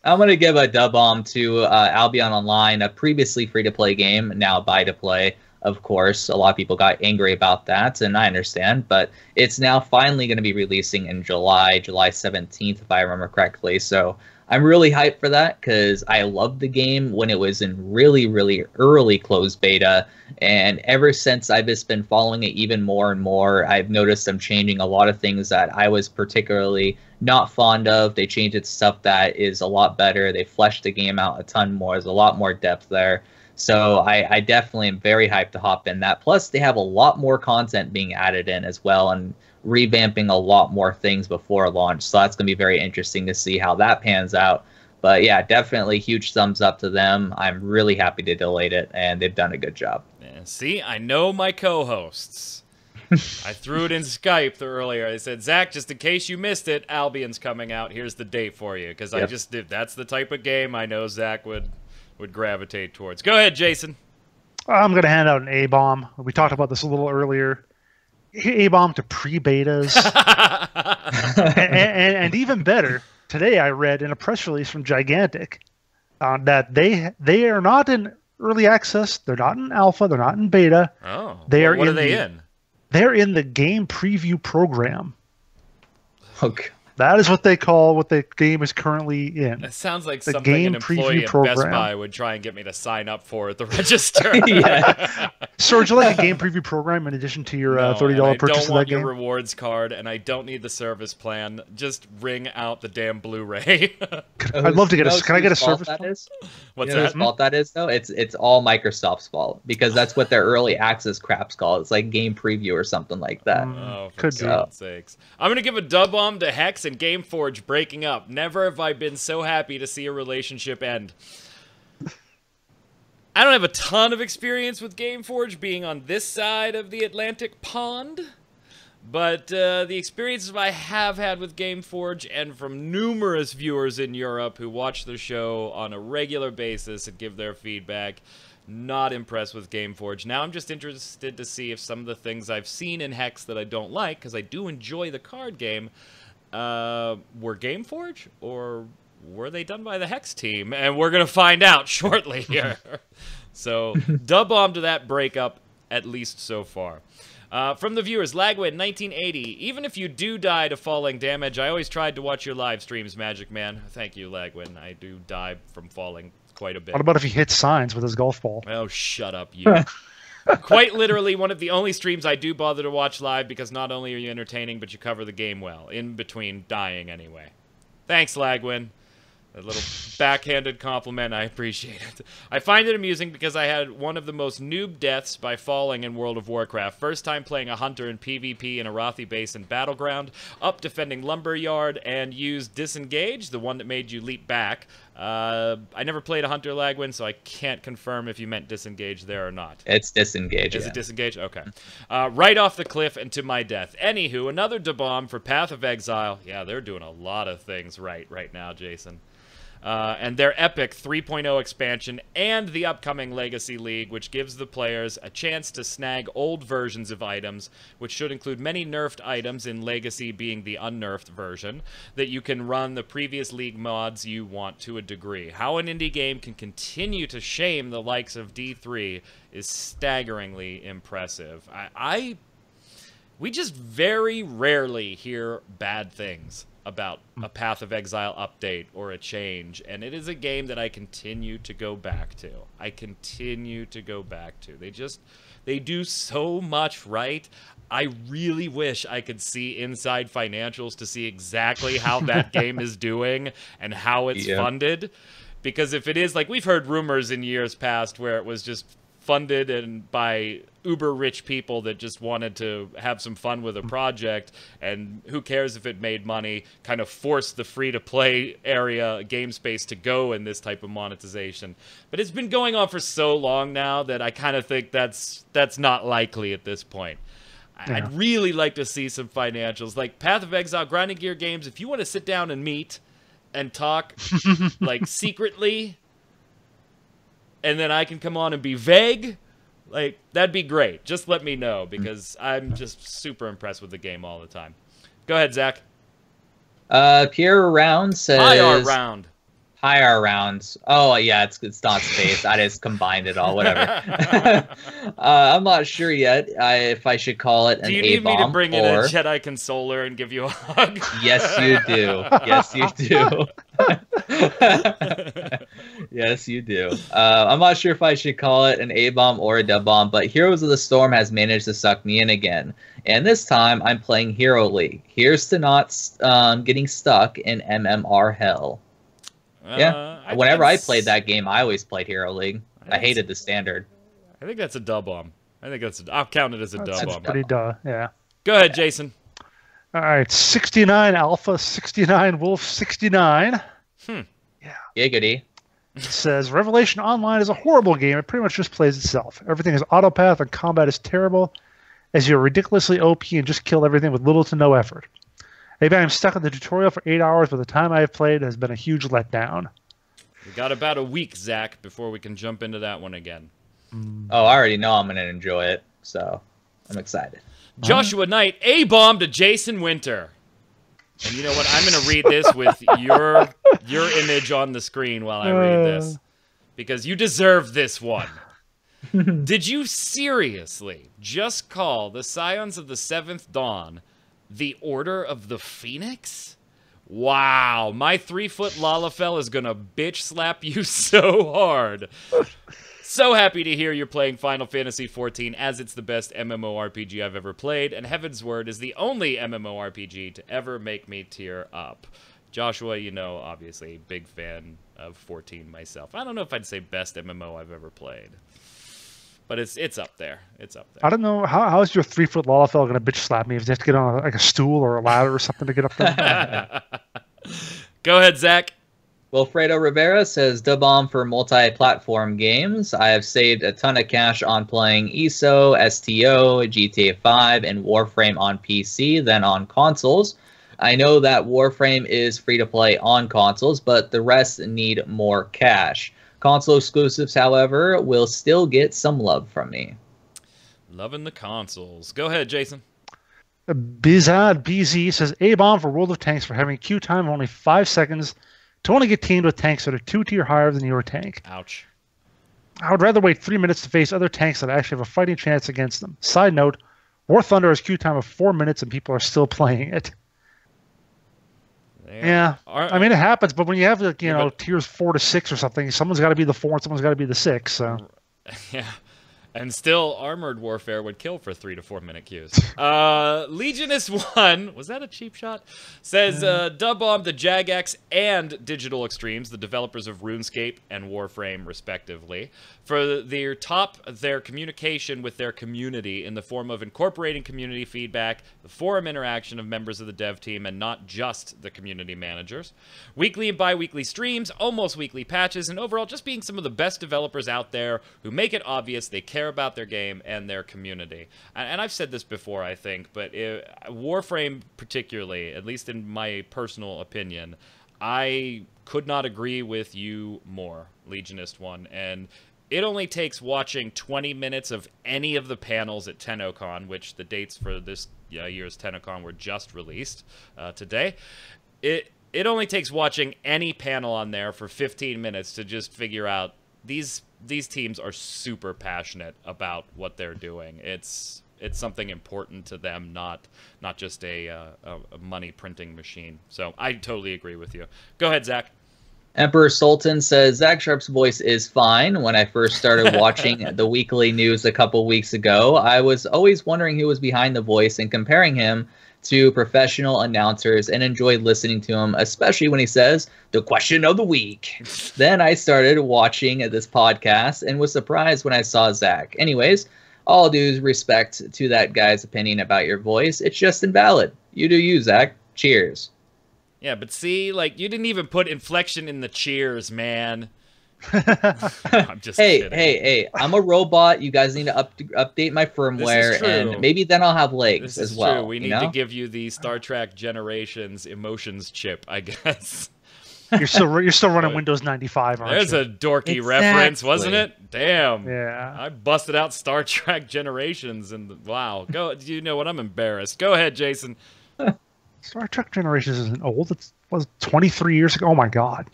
I'm going to give a dub bomb to Albion Online, a previously free-to-play game, now buy-to-play, of course. A lot of people got angry about that, and I understand, but it's now finally going to be releasing in July 17th, if I remember correctly. So I'm really hyped for that, because I loved the game when it was in really, really early closed beta, and ever since I've just been following it even more and more. I've noticed them changing a lot of things that I was particularly not fond of. They changed it to stuff that is a lot better. They fleshed the game out a ton more. There's a lot more depth there. So I definitely am very hyped to hop in that. Plus, they have a lot more content being added in as well, and revamping a lot more things before launch. So that's going to be very interesting to see how that pans out. But yeah, definitely huge thumbs up to them. I'm really happy they delayed it, and they've done a good job. Yeah, see, I know my co-hosts. I threw it in Skype earlier. I said, Zach, just in case you missed it, Albion's coming out. Here's the date for you. Because I just did. That's the type of game I know Zach would gravitate towards. Go ahead, Jason. I'm going to hand out an A-bomb. We talked about this a little earlier. A-bomb to pre-betas. and even better, today I read in a press release from Gigantic that they are not in early access. They're not in alpha. They're not in beta. Oh, what are they in? They're in the game preview program. Okay. That is what they call what the game is currently in. That sounds like the something game an employee at Best Buy would try and get me to sign up for at the register. So would you like a game preview program in addition to your $30 purchase of that game? I don't want your rewards card, and I don't need the service plan. Just ring out the damn Blu-ray. I'd love to get Can I get a service plan? What's that? Whose fault that is, though? It's all Microsoft's fault, because that's what their early access crap's called. It's like game preview or something like that. Oh, for God's sakes. I'm going to give a dub bomb to Hex and GameForge breaking up. Never have I been so happy to see a relationship end. I don't have a ton of experience with GameForge being on this side of the Atlantic pond, but the experiences I have had with GameForge and from numerous viewers in Europe who watch the show on a regular basis and give their feedback, not impressed with GameForge. Now I'm just interested to see if some of the things I've seen in Hex that I don't like, because I do enjoy the card game, were GameForge, or were they done by the Hex team? And we're going to find out shortly here. So, dub bomb to that breakup, at least so far. From the viewers, Lagwin, 1980. Even if you do die to falling damage, I always tried to watch your live streams, Magic Man. Thank you, Lagwin. I do die from falling quite a bit. What about if he hits signs with his golf ball? Oh, shut up, you. Quite literally one of the only streams I do bother to watch live, because not only are you entertaining, but you cover the game well, in between dying anyway. Thanks, Lagwin. A little backhanded compliment, I appreciate it. I find it amusing because I had one of the most noob deaths by falling in World of Warcraft. First time playing a hunter in PvP in Arathi Basin Battleground, up defending Lumberyard, and used Disengage, the one that made you leap back. I never played a hunter, Lagwin, so I can't confirm if you meant Disengage there or not. It's Disengage, Is it Disengage? Okay. Right off the cliff and to my death. Anywho, another da-bomb for Path of Exile. Yeah, they're doing a lot of things right now, Jason. And their epic 3.0 expansion and the upcoming Legacy League, which gives the players a chance to snag old versions of items, which should include many nerfed items, in Legacy being the unnerfed version, that you can run the previous League mods you want to a degree. How an indie game can continue to shame the likes of D3 is staggeringly impressive. We just very rarely hear bad things about a Path of Exile update or a change, and it is a game that I continue to go back to. They do so much right. I really wish I could see inside financials to see exactly how that game is doing and how it's funded. Because if it is, like, we've heard rumors in years past where it was just funded and by uber rich people that just wanted to have some fun with a project, and who cares if it made money, kind of forced the free-to-play area game space to go in this type of monetization. But it's been going on for so long now that I kind of think that's not likely at this point. Yeah. I'd really like to see some financials. Like Path of Exile, Grinding Gear Games, if you want to sit down and meet and talk, like, secretly, and then I can come on and be vague, like, that'd be great. Just let me know, because I'm just super impressed with the game all the time. Go ahead, Zach. Pierre Round says... IR Round. IR Rounds. Oh, yeah, it's not space. I just combined it all, whatever. I'm not sure yet if I should call it an A-bomb. Do you need me to bring in a Jedi Consoler and give you a hug? Yes, you do. Yes, you do. Yes, you do. I'm not sure if I should call it an A-bomb or a dub-bomb, but Heroes of the Storm has managed to suck me in again. And this time, I'm playing Hero League. Here's to not getting stuck in MMR hell. Yeah, whenever I played that game, I always played Hero League. I hated the standard. I think that's a dub-bomb. I'll count it as a dub-bomb. That's pretty yeah. Go ahead, Jason. All right, 69 Alpha, 69 Wolf, 69. Giggity. It says, Revelation Online is a horrible game. It pretty much just plays itself. Everything is autopath and combat is terrible, as you're ridiculously OP and just kill everything with little to no effort. Maybe I'm stuck in the tutorial for 8 hours, but the time I have played has been a huge letdown. We got about a week, Zach, before we can jump into that one again. Oh, I already know I'm going to enjoy it, so I'm excited. Joshua Knight, A-bomb to Jason Winter. And you know what? I'm going to read this with your image on the screen while I read this. Because you deserve this one. Did you seriously just call the Scions of the Seventh Dawn the Order of the Phoenix? Wow, my 3-foot Lalafell is gonna bitch slap you so hard. So happy to hear you're playing Final Fantasy XIV, as it's the best MMORPG I've ever played, and Heaven's Word is the only MMORPG to ever make me tear up. Joshua, you know, obviously, big fan of 14 myself. I don't know if I'd say best MMO I've ever played. But it's up there. It's up there. I don't know. How is your 3-foot Lalafell going to bitch slap me if you have to get on like a stool or a ladder or something to get up there? Go ahead, Zach. Wilfredo Rivera says, "Da-bomb for multi-platform games. I have saved a ton of cash on playing ESO, STO, GTA 5, and Warframe on PC than on consoles. I know that Warframe is free to play on consoles, but the rest need more cash. Console exclusives, however, will still get some love from me." Loving the consoles. Go ahead, Jason. Bizad BZ says, A-bomb for World of Tanks for having queue time of only 5 seconds to only get teamed with tanks that are 2 tier higher than your tank. Ouch. I would rather wait 3 minutes to face other tanks that actually have a fighting chance against them. Side note, War Thunder has queue time of 4 minutes and people are still playing it. Yeah, I mean, it happens, but when you have, like, you know, tiers 4 to 6 or something, someone's got to be the 4 and someone's got to be the 6, so... Yeah. And still, Armored Warfare would kill for 3 to 4 minute queues. Legionist1, was that a cheap shot? Says, Da-bomb the Jagex and Digital Extremes, the developers of RuneScape and Warframe, respectively, for their communication with their community in the form of incorporating community feedback, the forum interaction of members of the dev team, and not just the community managers. Weekly and bi-weekly streams, almost weekly patches, and overall just being some of the best developers out there who make it obvious they care about their game and their community. And I've said this before, I think, but Warframe particularly, at least in my personal opinion, I could not agree with you more, Legionist1. And it only takes watching 20 minutes of any of the panels at TennoCon, which the dates for this year's TennoCon were just released today. It only takes watching any panel on there for 15 minutes to just figure out these teams are super passionate about what they're doing. It's something important to them, not just a money printing machine. So I totally agree with you. Go ahead, Zach. Emperor Sultan says, "Zach Sharp's voice is fine. When I first started watching the weekly news a couple weeks ago, I was always wondering who was behind the voice and comparing him to professional announcers and enjoyed listening to him, especially when he says, 'the question of the week.' Then I started watching this podcast and was surprised when I saw Zach. Anyways, all due respect to that guy's opinion about your voice, it's just invalid. You do you, Zach. Cheers." Yeah, but see, like, you didn't even put inflection in the cheers, man. I'm just kidding. Hey, I'm a robot. You guys need to update my firmware, and maybe then I'll have legs as well. True. We need to give you the Star Trek Generations emotions chip, I guess. You're still running Windows 95, aren't There's you? a dorky reference, wasn't it? Damn. Yeah. I busted out Star Trek Generations, and wow. You know what? I'm embarrassed. Go ahead, Jason. Star Trek Generations isn't old. It was 23 years ago. Oh my god.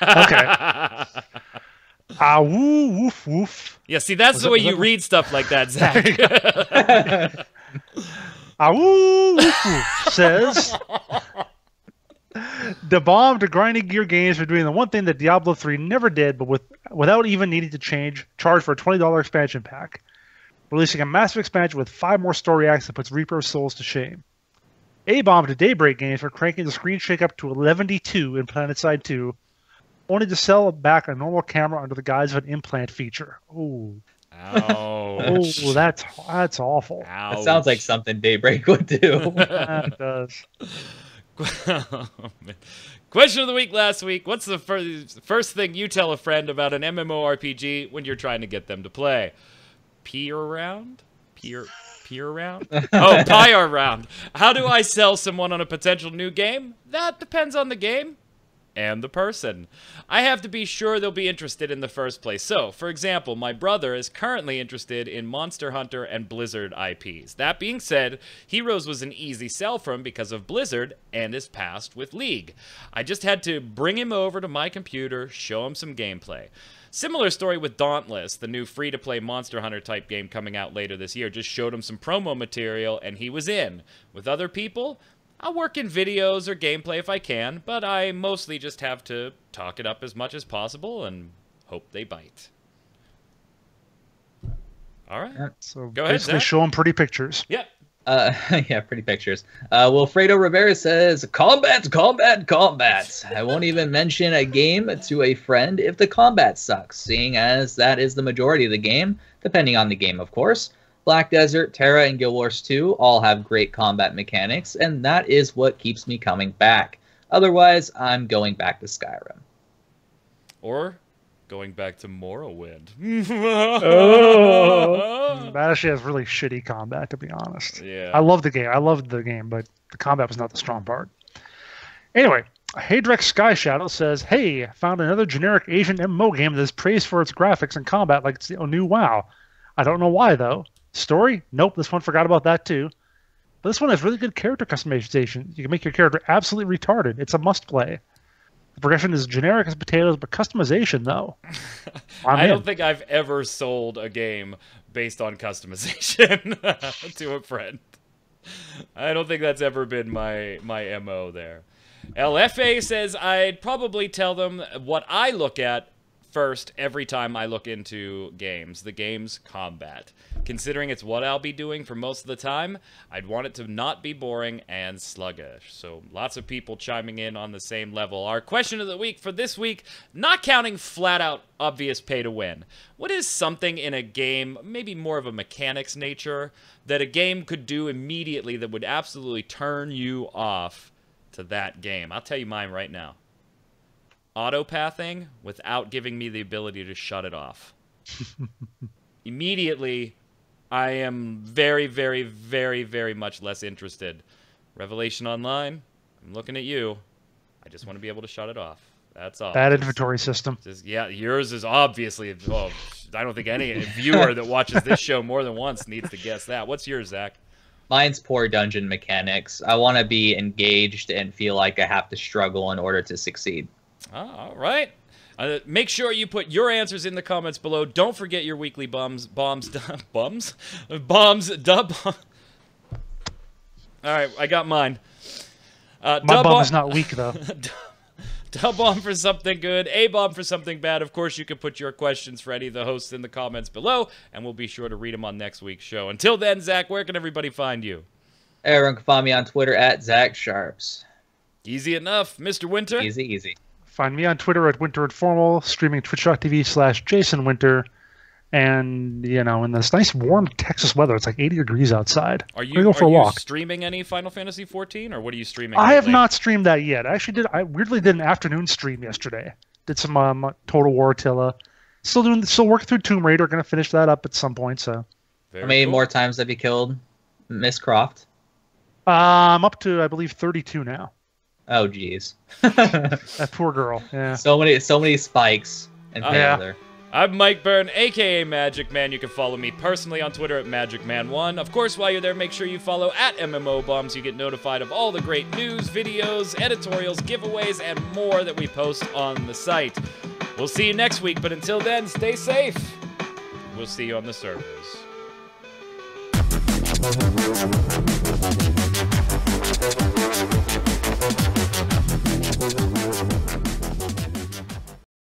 Okay. Woo, woof, woof. Yeah, see, that's the way you read stuff like that, Zach. Woo, woof, woof says, "The bomb to grinding gear games for doing the one thing that Diablo 3 never did, but without even needing to charge for a $20 expansion pack. Releasing a massive expansion with 5 more story acts that puts Reaper's souls to shame. A-bomb to Daybreak Games for cranking the screen shake up to 11:2 in PlanetSide 2, only to sell back a normal camera under the guise of an implant feature." Ooh. Ouch. Oh, that's awful. Ouch. That sounds like something Daybreak would do. That does. Question of the week last week. What's the first thing you tell a friend about an MMORPG when you're trying to get them to play? Peer around? Peer around? Oh, pie around. How do I sell someone on a potential new game? That depends on the game and the person. I have to be sure they'll be interested in the first place. So, for example, my brother is currently interested in Monster Hunter and Blizzard IPs. That being said, Heroes was an easy sell for him because of Blizzard and his past with League. I just had to bring him over to my computer, show him some gameplay. Similar story with Dauntless, the new free-to-play Monster Hunter type game coming out later this year. Just showed him some promo material and he was in. With other people, I'll work in videos or gameplay if I can, but I mostly just have to talk it up as much as possible and hope they bite. All right. So go ahead, basically Zach. show them pretty pictures. Yep. Yeah, pretty pictures. Wilfredo Rivera says, combat. I won't even mention a game to a friend if the combat sucks, seeing as that is the majority of the game, depending on the game, of course. Black Desert, Terra, and Guild Wars 2 all have great combat mechanics, and that is what keeps me coming back. Otherwise, I'm going back to Skyrim. Or going back to Morrowind. That actually has really shitty combat, to be honest. Yeah. I love the game, but the combat was not the strong part. Anyway, Hadrex Sky Shadow says, hey, found another generic Asian MMO game that is praised for its graphics and combat like it's the new WoW. I don't know why, though. Story? Nope, this one forgot about that, too. But this one has really good character customization. You can make your character absolutely retarded. It's a must-play. The progression is generic as potatoes, but customization, though. I don't think I've ever sold a game based on customization to a friend. I don't think that's ever been my MO there. LFA says, I'd probably tell them what I look at first every time I look into games. The game's combat. Considering it's what I'll be doing for most of the time, I'd want it to not be boring and sluggish. So lots of people chiming in on the same level. Our question of the week for this week, not counting flat-out obvious pay to win. What is something in a game, maybe more of a mechanics nature, that a game could do immediately that would absolutely turn you off to that game? I'll tell you mine right now. Autopathing without giving me the ability to shut it off. Immediately, I am very, very, very, very much less interested. Revelation Online, I'm looking at you. I just want to be able to shut it off. That's all. Bad inventory system. Yeah, yours is obviously... Oh, I don't think any viewer that watches this show more than once needs to guess that. What's yours, Zach? Mine's poor dungeon mechanics. I want to be engaged and feel like I have to struggle in order to succeed. All right. Make sure you put your answers in the comments below. Don't forget your weekly bombs. All right, I got mine. My bum is not weak, though. Dub-bomb for something good, A-bomb for something bad. Of course, you can put your questions for any of the hosts in the comments below, and we'll be sure to read them on next week's show. Until then, Zach, where can everybody find you? Everyone can find me on Twitter at Zach Sharps. Easy enough. Mr. Winter? Easy, easy. Find me on Twitter at WinterInformal, streaming twitch.tv/JasonWinter. And, you know, in this nice warm Texas weather, it's like 80 degrees outside. Are you, go for a walk. Streaming any Final Fantasy XIV, or what are you streaming? I have not streamed that yet. I weirdly did an afternoon stream yesterday. Did some Total War Attila. Still working through Tomb Raider. Going to finish that up at some point. So. How many more times have you killed Miss Croft? I'm up to, I believe, 32 now. Oh, jeez. That poor girl. Yeah. So many spikes and failure. I'm Mike Byrne, aka Magic Man. You can follow me personally on Twitter at MagicMan1. Of course, while you're there, make sure you follow at MMO Bombs. You get notified of all the great news, videos, editorials, giveaways, and more that we post on the site. We'll see you next week, but until then, stay safe. We'll see you on the servers.